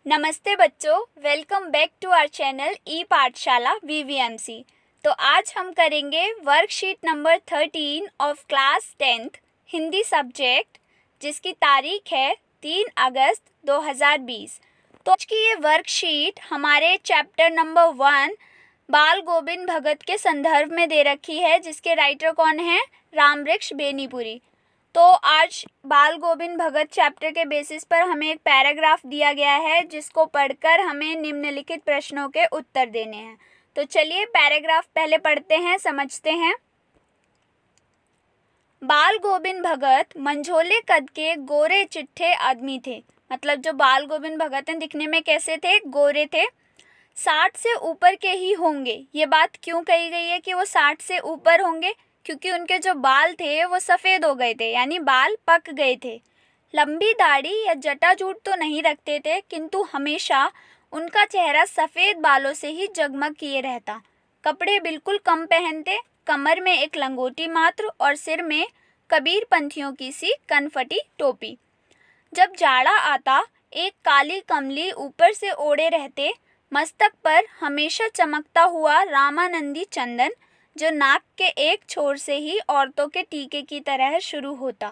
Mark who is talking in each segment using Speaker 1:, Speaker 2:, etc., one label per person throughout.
Speaker 1: नमस्ते बच्चों, welcome back to our channel e Pathshala VVMC. तो आज हम करेंगे worksheet number 13 of class 10th Hindi subject, जिसकी तारीख है 3 अगस्त 2020। तो आज की ये वर्कशीट हमारे चैप्टर नंबर 1 बाल गोविंद भगत के संदर्भ में दे रखी है, जिसके राइटर कौन हैं? रामवृक्ष बेनीपुरी। तो आज बाल गोविंद भगत चैप्टर के बेसिस पर हमें एक पैराग्राफ दिया गया है, जिसको पढ़कर हमें निम्नलिखित प्रश्नों के उत्तर देने हैं। तो चलिए पैराग्राफ पहले पढ़ते हैं, समझते हैं। बाल गोविंद भगत मंझोले कद के गोरे चिट्ठे आदमी थे। मतलब जो बाल गोविंद भगत हैं, दिखने में कैसे थे? गोरे थे। 60 से ऊपर के ही होंगे। ये बात क्यों कही गई है कि वो 60 से ऊपर होंगे? क्योंकि उनके जो बाल थे वो सफ़ेद हो गए थे, यानी बाल पक गए थे। लंबी दाढ़ी या जटाजूट तो नहीं रखते थे, किंतु हमेशा उनका चेहरा सफ़ेद बालों से ही जगमग किए रहता। कपड़े बिल्कुल कम पहनते, कमर में एक लंगोटी मात्र और सिर में कबीर पंथियों की सी कनफटी टोपी। जब जाड़ा आता, एक काली कमली ऊपर से ओढ़े रहते। मस्तक पर हमेशा चमकता हुआ रामानंदी चंदन, जो नाक के एक छोर से ही औरतों के टीके की तरह शुरू होता।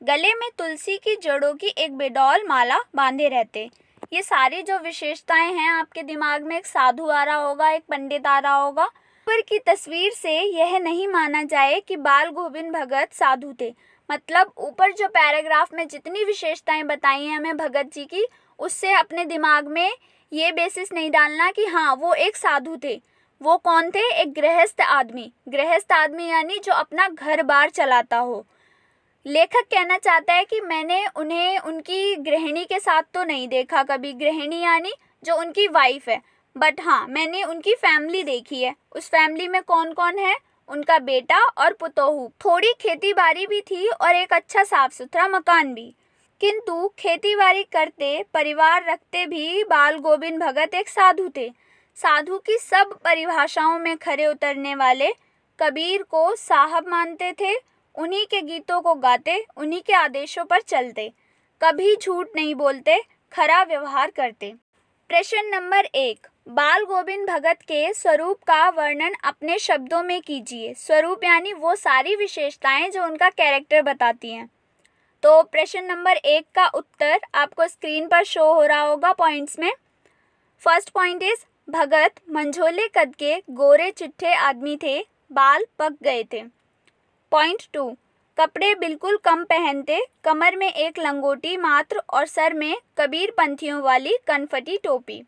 Speaker 1: गले में तुलसी की जड़ों की एक बेडौल माला बांधे रहते। ये सारी जो विशेषताएं हैं, आपके दिमाग में एक साधु आ रहा होगा, एक पंडित आ रहा होगा। ऊपर की तस्वीर से यह नहीं माना जाए कि बाल गोविंद भगत साधु थे। मतलब ऊपर जो पैराग्राफ में जितनी विशेषताएं बताई हैं हमें भगत जी की, उससे अपने दिमाग में ये बेसिस नहीं डालना कि हाँ वो एक साधु थे। वो कौन थे? एक गृहस्थ आदमी। गृहस्थ आदमी यानी जो अपना घर बार चलाता हो। लेखक कहना चाहता है कि मैंने उन्हें उनकी गृहिणी के साथ तो नहीं देखा कभी। गृहिणी यानी जो उनकी वाइफ है, बट हाँ मैंने उनकी फैमिली देखी है। उस फैमिली में कौन कौन है? उनका बेटा और पुतोहू। थोड़ी खेती बाड़ी भी थी और एक अच्छा साफ सुथरा मकान भी। किंतु खेती बाड़ी करते, परिवार रखते भी बाल गोविंद भगत एक साधु थे। साधु की सब परिभाषाओं में खरे उतरने वाले। कबीर को साहब मानते थे, उन्हीं के गीतों को गाते, उन्हीं के आदेशों पर चलते। कभी झूठ नहीं बोलते, खरा व्यवहार करते। प्रश्न नंबर 1, बाल गोविंद भगत के स्वरूप का वर्णन अपने शब्दों में कीजिए। स्वरूप यानी वो सारी विशेषताएं जो उनका कैरेक्टर बताती हैं। तो प्रश्न नंबर 1 का उत्तर आपको स्क्रीन पर शो हो रहा होगा पॉइंट्स में। फर्स्ट पॉइंट इज भगत मंझोले कद के गोरे चिट्ठे आदमी थे, बाल पक गए थे। पॉइंट 2, कपड़े बिल्कुल कम पहनते, कमर में एक लंगोटी मात्र और सर में कबीर पंथियों वाली कनफटी टोपी।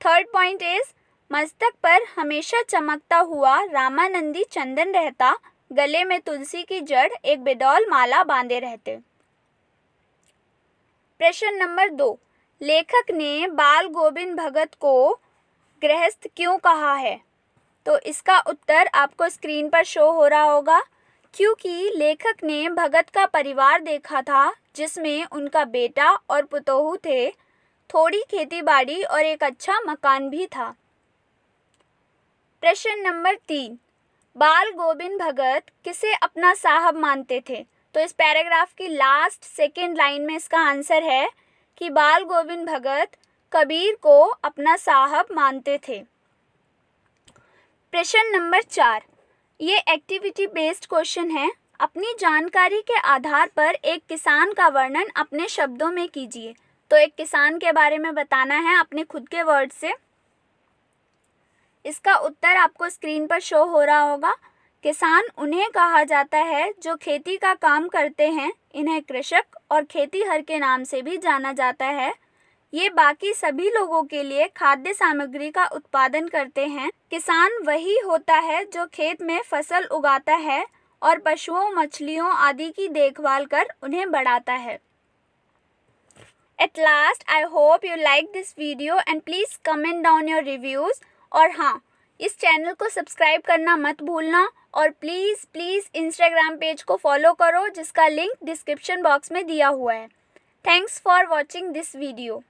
Speaker 1: थर्ड पॉइंट इज मस्तक पर हमेशा चमकता हुआ रामानंदी चंदन रहता, गले में तुलसी की जड़ एक बेडौल माला बांधे रहते। प्रश्न नंबर 2, लेखक ने बाल गोविंद भगत को गृहस्थ क्यों कहा है? तो इसका उत्तर आपको स्क्रीन पर शो हो रहा होगा। क्योंकि लेखक ने भगत का परिवार देखा था, जिसमें उनका बेटा और पुतोहू थे, थोड़ी खेतीबाड़ी और एक अच्छा मकान भी था। प्रश्न नंबर 3, बाल गोविंद भगत किसे अपना साहब मानते थे? तो इस पैराग्राफ की लास्ट सेकेंड लाइन में इसका आंसर है कि बाल गोविंद भगत कबीर को अपना साहब मानते थे। प्रश्न नंबर 4, ये एक्टिविटी बेस्ड क्वेश्चन है। अपनी जानकारी के आधार पर एक किसान का वर्णन अपने शब्दों में कीजिए। तो एक किसान के बारे में बताना है अपने खुद के वर्ड से। इसका उत्तर आपको स्क्रीन पर शो हो रहा होगा। किसान उन्हें कहा जाता है जो खेती का काम करते हैं। इन्हें कृषक और खेतीहर के नाम से भी जाना जाता है। ये बाकी सभी लोगों के लिए खाद्य सामग्री का उत्पादन करते हैं। किसान वही होता है जो खेत में फसल उगाता है और पशुओं, मछलियों आदि की देखभाल कर उन्हें बढ़ाता है। At last, I hope you like this video and please comment down your reviews. और हाँ, इस चैनल को सब्सक्राइब करना मत भूलना और प्लीज़ इंस्टाग्राम पेज को फॉलो करो, जिसका लिंक डिस्क्रिप्शन बॉक्स में दिया हुआ है। Thanks for watching this video.